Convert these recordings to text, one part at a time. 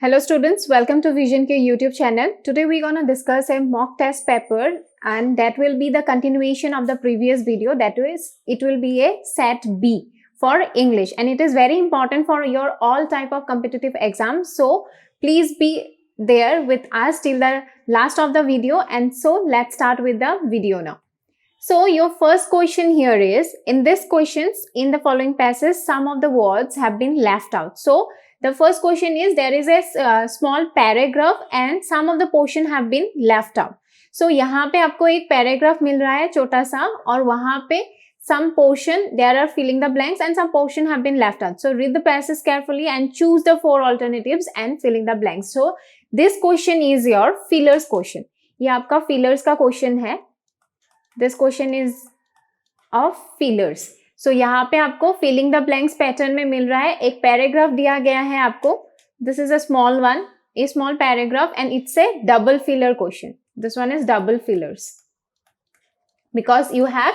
Hello students, welcome to VisionQ YouTube channel. Today we're gonna discuss a mock test paper and that will be the continuation of the previous video. That is, it will be a set B for English and it is very important for your all type of competitive exams. So please be there with us till the last of the video, and so let's start with the video now. So your first question here is, in this questions, in the following passage, some of the words have been left out. So the first question is, there is a small paragraph and some of the portion have been left out. So यहाँ पे आपको एक paragraph मिल रहा है छोटा सा, और वहाँ पे some portion there are filling the blanks and some portion have been left out. So read the passage carefully and choose the four alternatives and filling the blanks. So this question is your fillers question. ये आपका fillers का question है. This question is of fillers. So यहाँ पे आपको filling the blanks pattern में मिल रहा है. एक paragraph दिया गया है आपको. This is a small one, a small paragraph, and it's a double filler question. This one is double fillers because you have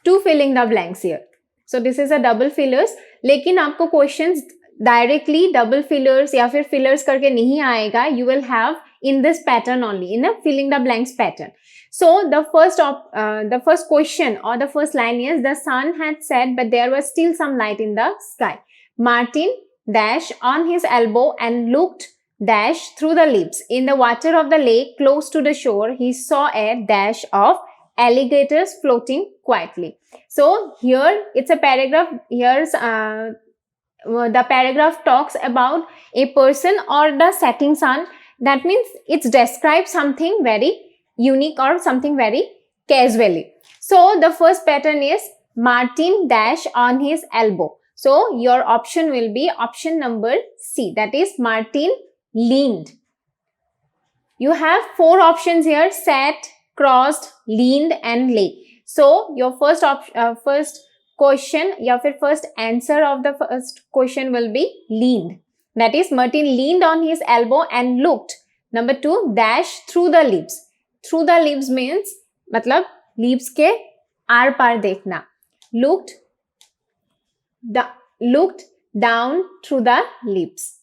two filling the blanks here. So this is a double fillers. लेकिन आपको questions directly double fillers या फिर fillers करके नहीं आएगा. You will have in this pattern only, in a filling the blanks pattern. So the first question or the first line is, the sun had set but there was still some light in the sky. Martin dash on his elbow and looked dash through the leaves. In the water of the lake close to the shore, he saw a dash of alligators floating quietly. So here it's a paragraph. Here's the paragraph talks about a person or the setting sun. That means it describes something very unique or something very casually. So the first pattern is Martin dash on his elbow. So your option will be option number C, that is Martin leaned. You have four options here: sat, crossed, leaned and lay. So your first question या फिर first answer of the first question will be leaned. That is Martin leaned on his elbow and looked. Number two, dash through the leaves. Through the leaves means मतलब leaves के are पार देखना. Looked down through the leaves.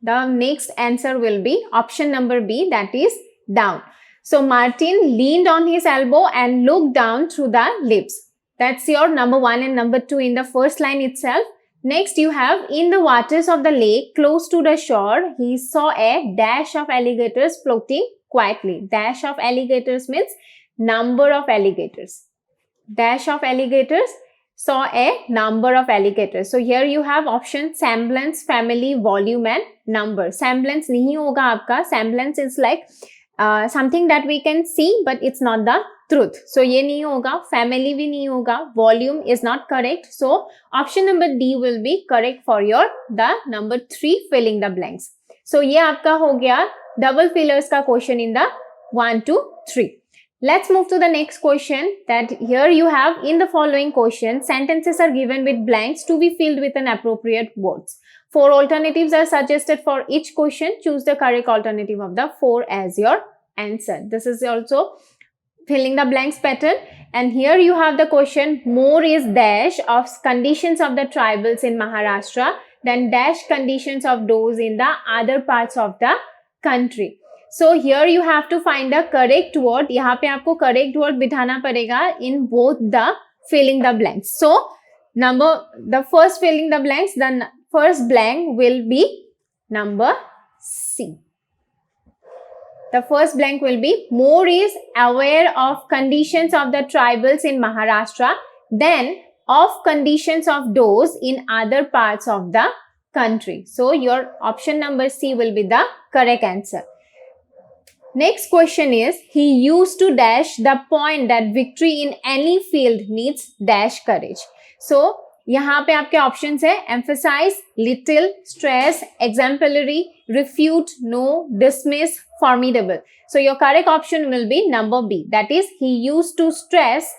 The next answer will be option number B, that is down. So Martin leaned on his elbow and looked down through the leaves. That's your number one and number two in the first line itself. Next you have, in the waters of the lake close to the shore, he saw a dash of alligators floating quietly. Dash of alligators means number of alligators. Dash of alligators, saw a number of alligators. So here you have option semblance, family, volume and number. Semblance नहीं होगा आपका. Semblance is like something that we can see but it's not the truth. So ये नहीं होगा. Family भी नहीं होगा. Volume is not correct. So option number D will be correct for your the number 3 filling the blanks. So ये आपका हो गया double fillers का question in the 1 to 3. Let's move to the next question. That here you have, in the following question, sentences are given with blanks to be filled with an appropriate words. 4 alternatives are suggested for each question. Choose the correct alternative of the 4 as your answer. This is also filling the blanks pattern. And here you have the question, more is dash of conditions of the tribals in Maharashtra than dash conditions of those in the other parts of the country. So here you have to find the correct word. यहाँ पे आपको correct word बिठाना पड़ेगा in both the filling the blanks. So the first filling the blanks, the first blank will be number C. The first blank will be, more is aware of conditions of the tribals in Maharashtra than of conditions of those in other parts of the country. So your option number C will be the correct answer. Next question is, he used to dash the point that victory in any field needs dash courage. So यहाँ पे आपके options है emphasize, little, stress, exemplary, refute, no, dismiss, formidable. So your correct option will be number B. That is, he used to stress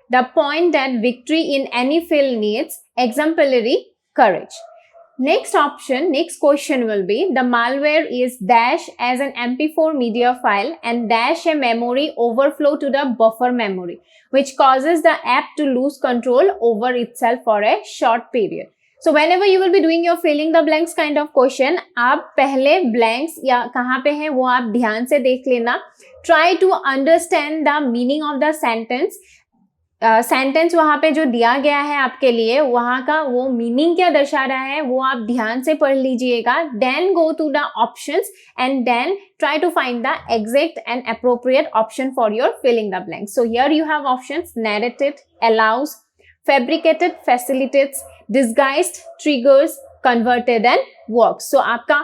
the point that victory in any field needs exemplary courage. Next question will be, the malware is dash as an MP4 media file and dash a memory overflow to the buffer memory, which causes the app to lose control over itself for a short period. So whenever you will be doing your filling the blanks kind of question, आप पहले blanks या कहाँ पे है वो आप ध्यान से देख लेना. Try to understand the meaning of the sentence. Sentence वहां पे जो दिया गया है आपके लिए, वहां का वो मीनिंग क्या दर्शा रहा है वो आप ध्यान से पढ़ लीजिएगा. Then go to the options and then try to find the exact and appropriate option for your filling the blanks. So here you have options: narrated, allows, fabricated, facilitates, disguised, triggers, converted and works. So आपका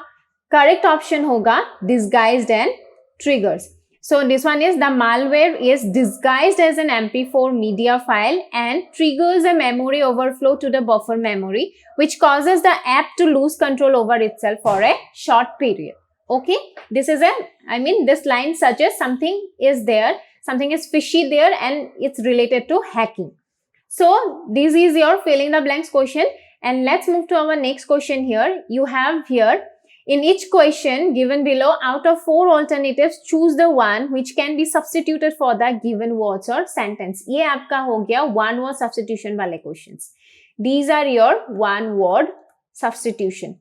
correct option होगा disguised and triggers. So this one is the malware is disguised as an MP4 media file and triggers a memory overflow to the buffer memory, which causes the app to lose control over itself for a short period. Okay, this is this line suggests something is there, something is fishy there, and it's related to hacking. So this is your filling the blanks question, and let's move to our next question. Here you have here, in each question given below, out of 4 alternatives, choose the one which can be substituted for the given words or sentence. ये आपका हो गया one word substitution वाले questions. These are your one word substitution.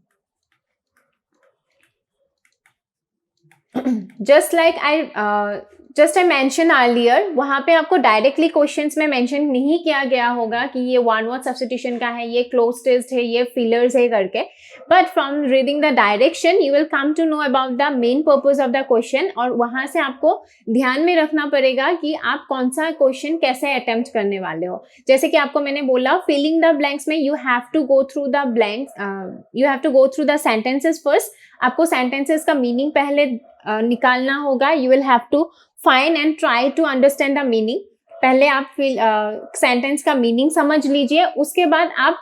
Just like I mentioned earlier, वहाँ पे आपको directly questions में mention नहीं किया गया होगा कि ये वन वर्ड सब्स्टिट्यूशन का है, ये क्लोज टेस्ट है, ये फिलर्स है करके. But from reading the direction you will come to know about the main purpose of the question. और वहाँ से आपको ध्यान में रखना पड़ेगा कि आप कौन सा क्वेश्चन कैसे अटेम्प्ट करने वाले हो. जैसे कि आपको मैंने बोला, फिलिंग द ब्लैंक्स में you have to go through the blanks, you have to go through the sentences first. आपको सेंटेंसेस का मीनिंग पहले निकालना होगा. You will have to find and try to understand the meaning. पहले आप sentence का meaning समझ लीजिए, उसके बाद आप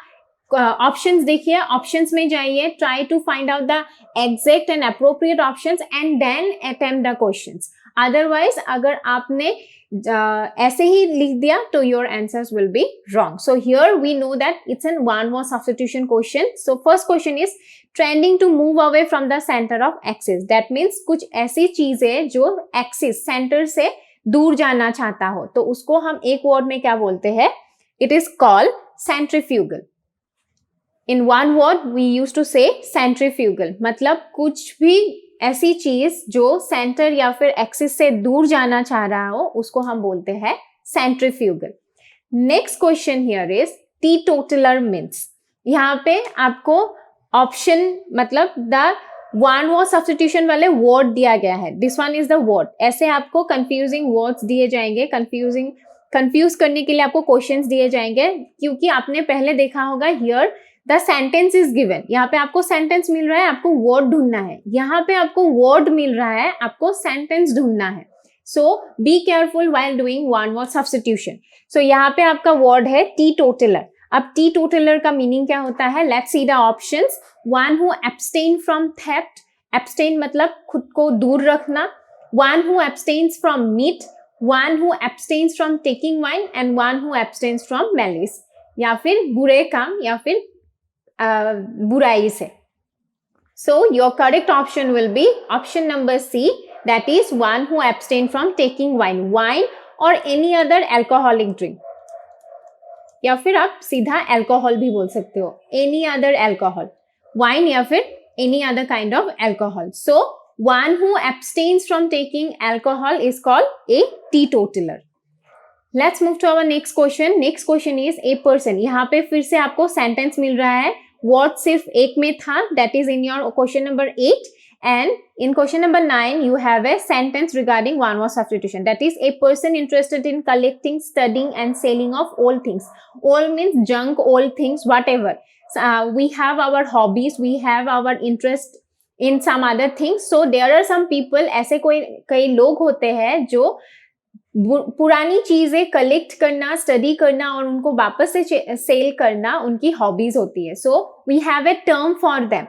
ऑप्शंस देखिए, ऑप्शंस में जाइए, try to find out the exact and appropriate options and then attempt the questions. Otherwise अगर आपने ऐसे ही लिख दिया तो your answers will be wrong. So here we know that it's an one word substitution question. So first question is trending to move away from the centre of axis. That means कुछ ऐसी चीज है जो axis centre से दूर जाना चाहता हो, तो उसको हम एक वर्ड में क्या बोलते हैं? It is called centrifugal. In one word we use to say centrifugal. मतलब कुछ भी ऐसी चीज जो सेंटर या फिर एक्सिस से दूर जाना चाह रहा हो उसको हम बोलते हैं centrifugal. Next question here is teetotaller means. यहाँ पे आपको ऑप्शन मतलब द वन वर्ड सब्स्टिट्यूशन वाले वर्ड दिया गया है. This one is the word. ऐसे आपको कंफ्यूजिंग वर्ड्स दिए जाएंगे, कंफ्यूज करने के लिए आपको क्वेश्चंस दिए जाएंगे, क्योंकि आपने पहले देखा होगा here the sentence is given. यहाँ पे आपको सेंटेंस मिल रहा है, आपको वर्ड ढूंढना है. यहाँ पे आपको वर्ड मिल रहा है, आपको सेंटेंस ढूंढना है. So be careful while doing one word substitution. So यहाँ पे आपका वर्ड है टीटोटलर. अब टीटोटलर का मीनिंग क्या होता है? Let's see the options. One who abstain from theft. Abstain मतलब खुद को दूर रखना. One who abstains from meat. One who abstains from taking wine and one who abstains from malice. या फिर बुरे काम या फिर बुराई से. So your correct option will be option number C, that is one who abstain from taking wine or any other alcoholic drink. या फिर आप सीधा अल्कोहल भी बोल सकते हो, any other alcohol, wine या फिर any other kind of alcohol. So one who abstains from taking alcohol is called a teetotaler. Let's move to our next question. Next question is a person. यहाँ पे फिर से आपको sentence मिल रहा है. Word सिर्फ एक में था, that is in your question number 8, and in question number 9 you have a sentence regarding one word substitution. That is a person interested in collecting, studying and selling of old things. Old means junk, old things, whatever. We have our hobbies, we have our interest in some other things. So there are some people, ऐसे कई लोग होते हैं जो पुरानी चीजें collect करना, study करना और उनको वापस से सेल करना उनकी हॉबीज होती है. So we have a term for them.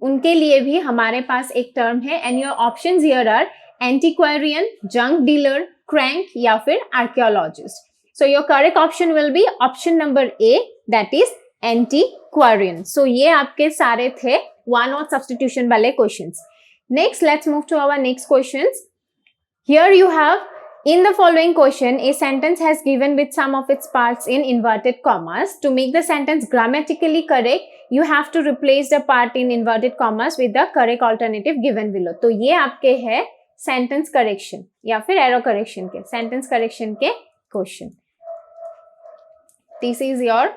उनके लिए भी हमारे पास एक टर्म है. And your options here are antiquarian, junk dealer, crank या फिर archaeologist. So your correct option will be option number A, that is antiquarian. So ये आपके सारे थे वन वर्ड सब्स्टिट्यूशन वाले questions. Next let's move to our next questions. Here you have In the following question, a sentence has given with some of its parts in inverted commas. To make the sentence grammatically correct, you have to replace the part in inverted commas with the correct alternative given below. तो ये आपके है sentence correction या फिर error correction के sentence correction के question. This is your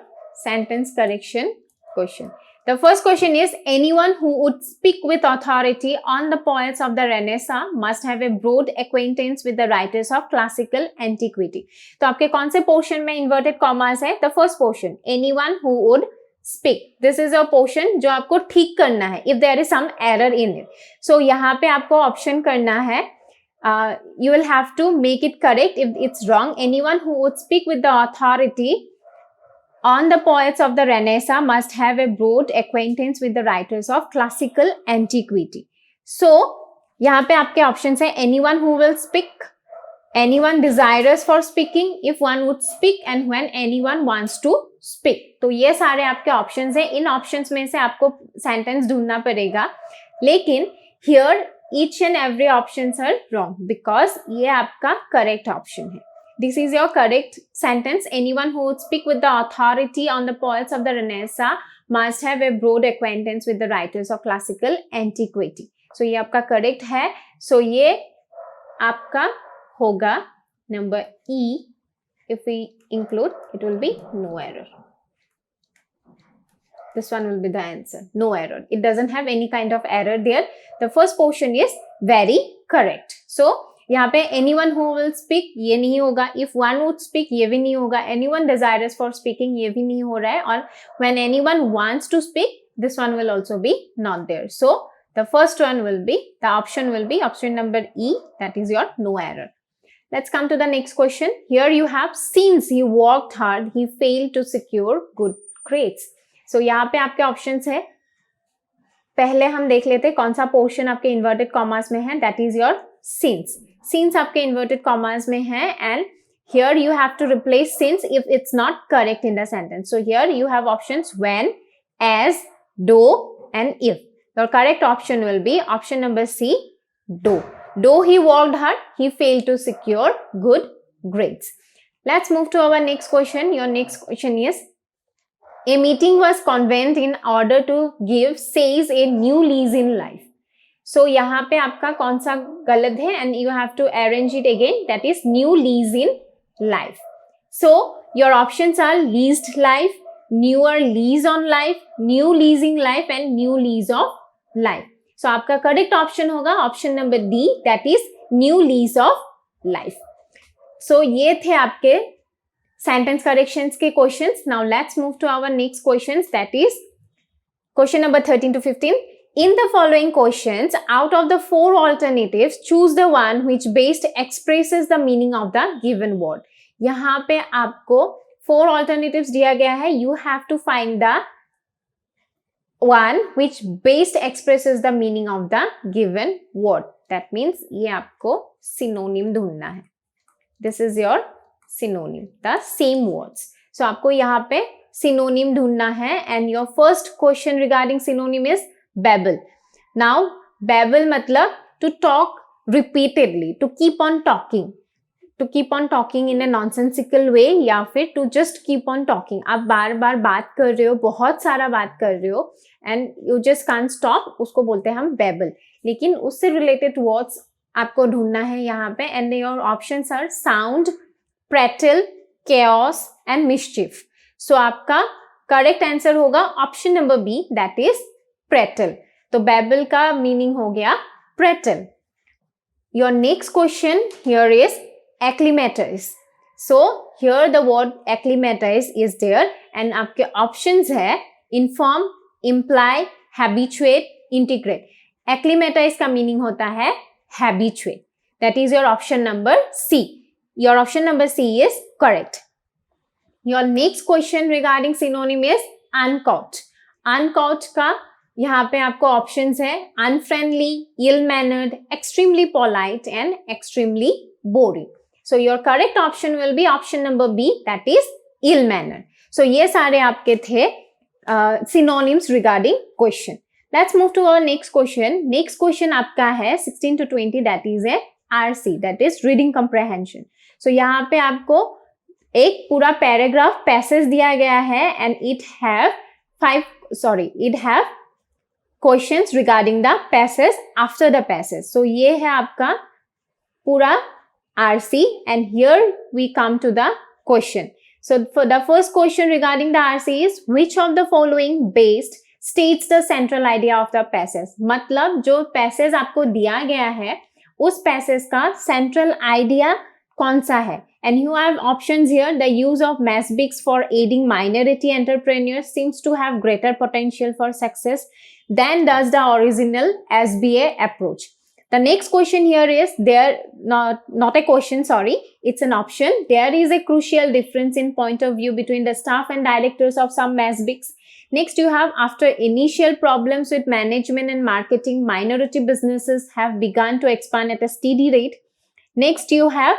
sentence correction question. The first question is, anyone who would speak with authority on the poets of the Renaissance must have a broad acquaintance with the writers of classical antiquity. तो आपके कौन से portion में inverted commas है? The first portion, anyone who would speak. This is a portion जो आपको ठीक करना है if there is some error in it. So यहाँ पे आपको option करना है. You will have to make it correct if it's wrong. Anyone who would speak with the authority on the poets of the Renaissance must have a broad acquaintance with the writers of classical antiquity. So, यहाँ पे आपके options हैं anyone who will speak, anyone desirous for speaking, if one would speak, and when anyone wants to speak. तो ये सारे आपके options हैं. इन options में से आपको sentence ढूंढना पड़ेगा. लेकिन here each and every options are wrong because ये आपका correct option है. This is your correct sentence. Anyone who would speak with the authority on the poets of the Renaissance must have a broad acquaintance with the writers of classical antiquity. So ये आपका correct है. So ये आपका होगा number E. If we include, it will be no error. This one will be the answer. No error. It doesn't have any kind of error there. The first portion is very correct. So यहाँ पे anyone who will speak ये नहीं होगा. If one would speak ये भी नहीं होगा. Anyone desirous for speaking ये भी नहीं हो रहा है. और when anyone wants to speak, this one will also be not there. So the first one will be, the option will be option number E. That is your no error. Let's come to the next question. Here you have, since he worked hard, he failed to secure good grades. So यहाँ पे आपके options है. पहले हम देख लेते हैं कौन सा portion आपके inverted commas में है. That is your since. Since आपके inverted commas में है and here you have to replace since if it's not correct in the sentence. So here you have options when, as, though and if. Your correct option will be option number C, though. Though he worked hard, he failed to secure good grades. Let's move to our next question. Your next question is, a meeting was convened in order to give says a new lease in life. So यहाँ पे आपका कौन सा गलत है and you have to arrange it again. That is new lease in life. So your options are leased life, newer lease on life, new leasing life and new lease of life. So आपका correct option होगा option number D. That is new lease of life. So ये थे आपके sentence corrections के questions. Now let's move to our next questions. That is question number 13 to 15. In the following questions, out of the 4 alternatives, choose the one which best expresses the meaning of the given word. यहाँ पे आपको 4 alternatives दिया गया है. You have to find the one which best expresses the meaning of the given word. That means ये आपको synonym ढूंढना है. This is your synonym, the same words. So आपको यहाँ पे synonym ढूंढना है and your first question regarding synonym is babble. Now babble मतलब to talk repeatedly, to keep on talking in a nonsensical way या फिर to just keep on talking. आप बार बार बात कर रहे हो, बहुत सारा बात कर रहे हो and you just can't stop, उसको बोलते हैं हम babble. लेकिन उससे related words आपको ढूंढना है यहाँ पे and your options are sound, prattle, chaos and mischief. So आपका correct answer होगा option number B, that is prattle. तो babble का meaning हो गया prattle. Your next question here is acclimatize. So here the word acclimatize is there and आपके options है inform, imply, habituate, integrate. Acclimatize का meaning होता है habituate. That is your option number C. Your option number C is correct. Your next question regarding synonym is uncouth. Uncouth का यहाँ पे आपको options है unfriendly, ill-mannered, extremely polite and extremely boring. So your correct option will be option number B, that is ill-mannered. So ये सारे आपके थे synonyms regarding question. Let's move to our next question. Next question आपका है 16 to 20, that is a RC, that is reading comprehension. So यहाँ पे आपको एक पूरा पैराग्राफ पैसेज दिया गया है and it have questions regarding the passage after the passage. So ये है आपका पूरा RC and here we come to the question. So for the first question regarding the RC is which of the following based states the central idea of the passage. मतलब जो passage आपको दिया गया है उस passage का central idea कौन सा है? And you have options here. The use of mass bigs for aiding minority entrepreneurs seems to have greater potential for success than does the original SBA approach. The next question here is not a question, sorry, it's an option. There is a crucial difference in point of view between the staff and directors of some mass bigs. Next, you have after initial problems with management and marketing, minority businesses have begun to expand at a steady rate. Next, you have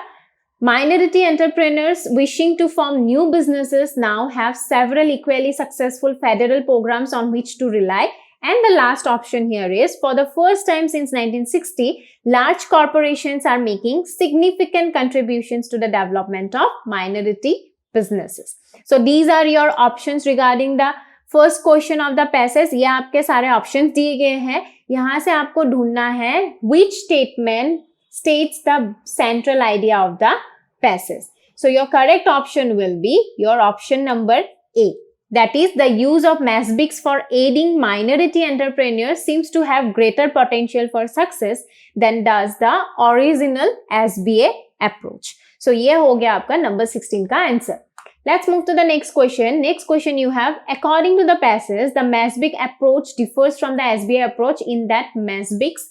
minority entrepreneurs wishing to form new businesses now have several equally successful federal programs on which to rely. And the last option here is for the first time since 1960, large corporations are making significant contributions to the development of minority businesses. So these are your options regarding the first question of the passage. ये आपके सारे options दिए गए हैं. यहाँ से आपको ढूंढना है which statement states the central idea of the passage. So your correct option will be your option number A. That is, the use of mass bigs for aiding minority entrepreneurs seems to have greater potential for success than does the original SBA approach. So ये हो गया आपका number 16 का answer. Let's move to the next question. Next question you have, according to the passage, the mass big approach differs from the SBA approach in that mass bigs.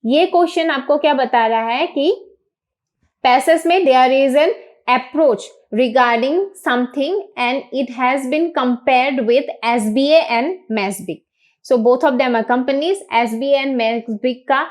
ये question आपको क्या बता रहा है कि passage में there is an approach regarding something and it has been compared with SBA and mass big. So both of them are companies. SBA and mass big का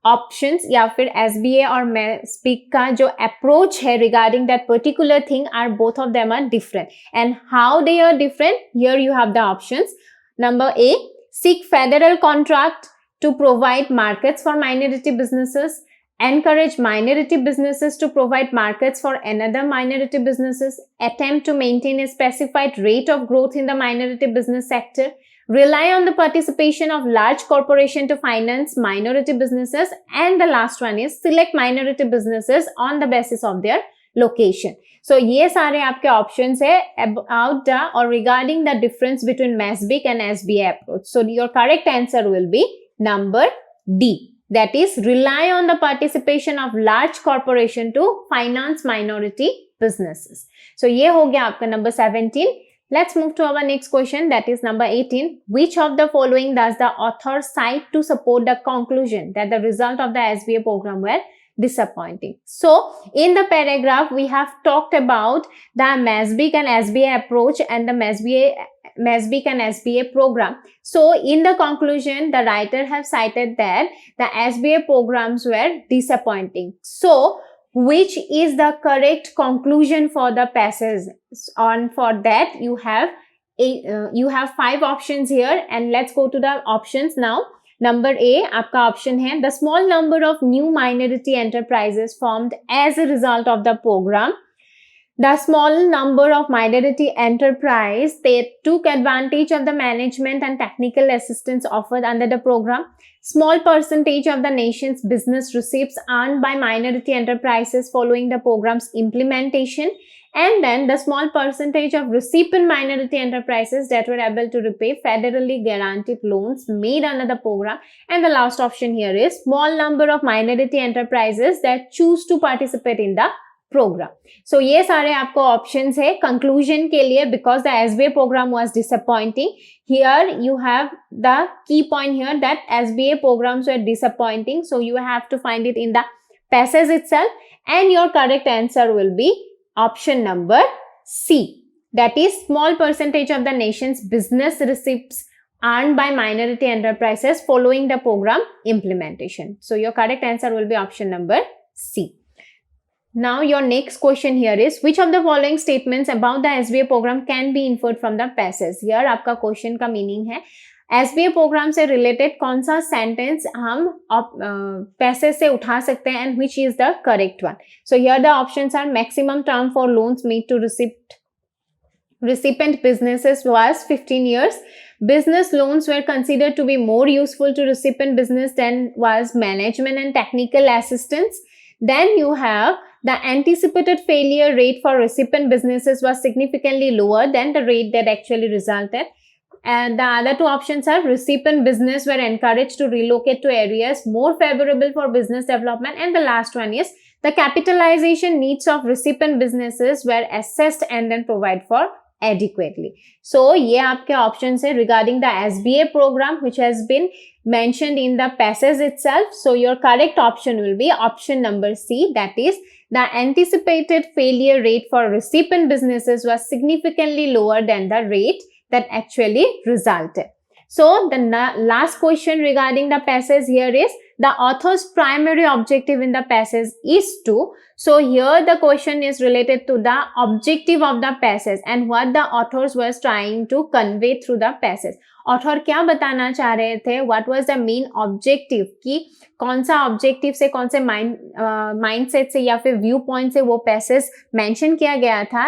options या फिर SBA और mass big का जो approach है regarding that particular thing are both of them are different. And how they are different? Here you have the options. Number A, seek federal contract to provide markets for minority businesses. Encourage minority businesses to provide markets for another minority businesses. Attempt to maintain a specified rate of growth in the minority business sector. Rely on the participation of large corporations to finance minority businesses. And the last one is select minority businesses on the basis of their location. So ये सारे आपके options है about the or regarding the difference between mass big and SBA approach. So your correct answer will be number D. That is, rely on the participation of large corporation to finance minority businesses. So ये हो गया आपका number 17. Let's move to our next question, that is number 18. Which of the following does the author cite to support the conclusion that the result of the SBA program were disappointing? So in the paragraph we have talked about the mass big and SBA approach and the mass big and SBA program. So in the conclusion the writer have cited that the SBA programs were disappointing. So which is the correct conclusion for the passage? On for that you have 5 options here and let's go to the options now. Number A आपका option है the small number of new minority enterprises formed as a result of the program. The small number of minority enterprise they took advantage of the management and technical assistance offered under the program. Small percentage of the nation's business receipts earned by minority enterprises following the program's implementation. And then the small percentage of recipient minority enterprises that were able to repay federally guaranteed loans made under the program. And the last option here is small number of minority enterprises that choose to participate in the program. So ये सारे आपको options है conclusion के लिए because the SBA program was disappointing. Here you have the key point here that SBA programs were disappointing. So you have to find it in the passage itself and your correct answer will be option number C. That is small percentage of the nation's business receipts earned by minority enterprises following the program implementation. So your correct answer will be option number C. Now your next question here is which of the following statements about the SBA program can be inferred from the passage? Here आपका question का meaning है SBA programme से related कौन सा sentence हम पैसे से उठा सकते हैं and which is the correct one. So here the options are maximum term for loans made to recipient businesses was 15 years. Business loans were considered to be more useful to recipient business than was management and technical assistance. Then you have the anticipated failure rate for recipient businesses was significantly lower than the rate that actually resulted. And the other two options are recipient business were encouraged to relocate to areas more favorable for business development. And the last one is the capitalization needs of recipient businesses were assessed and then provide for adequately. So ये आपके options है regarding the SBA program which has been mentioned in the passage itself. So your correct option will be option number C, that is the anticipated failure rate for recipient businesses was significantly lower than the rate that actually resulted. So the last question regarding the passage here is the author's primary objective in the passage is to. So here the question is related to the objective of the passage and what the authors was trying to convey through the passage. Author क्या बताना चाह रहे थे, what was the main objective, कि कौन सा objective से कौन से mindset से या फिर व्यू पॉइंट से वो passage mention किया गया था.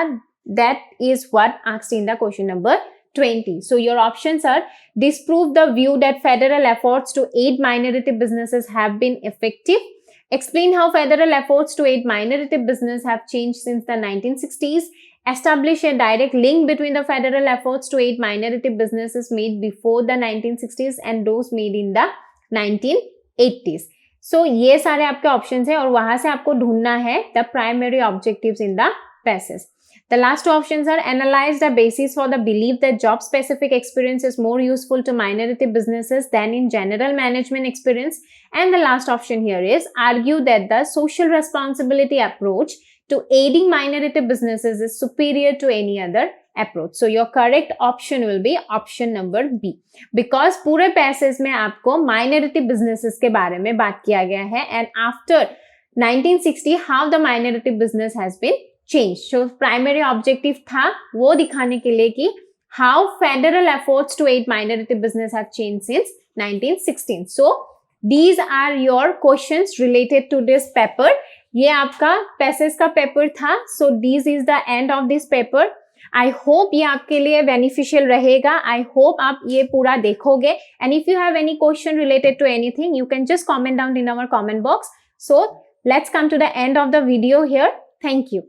That is what asked in the question number 20. So your options are disprove the view that federal efforts to aid minority businesses have been effective. Explain how federal efforts to aid minority business have changed since the 1960s. Establish a direct link between the federal efforts to aid minority businesses made before the 1960s and those made in the 1980s. So ये सारे आपके options हैं और वहां से आपको ढूंढना है the primary objectives in the passage. The last two options are analyze the basis for the belief that job specific experience is more useful to minority businesses than in general management experience. And the last option here is argue that the social responsibility approach to aiding minority businesses is superior to any other approach. So your correct option will be option number B. Because पूरे passage में आपको minority businesses के बारे में बात किया गया है and after 1960 how the minority business has been change. So primary objective था वो दिखाने के लिए कि how federal efforts to aid minority business have changed since 1916. So these are your questions related to this paper. ये आपका passage का paper था. So this is the end of this paper. I hope ये आपके लिए beneficial रहेगा. I hope आप ये पूरा देखोगे. And if you have any question related to anything, you can just comment down in our comment box. So let's come to the end of the video here. Thank you.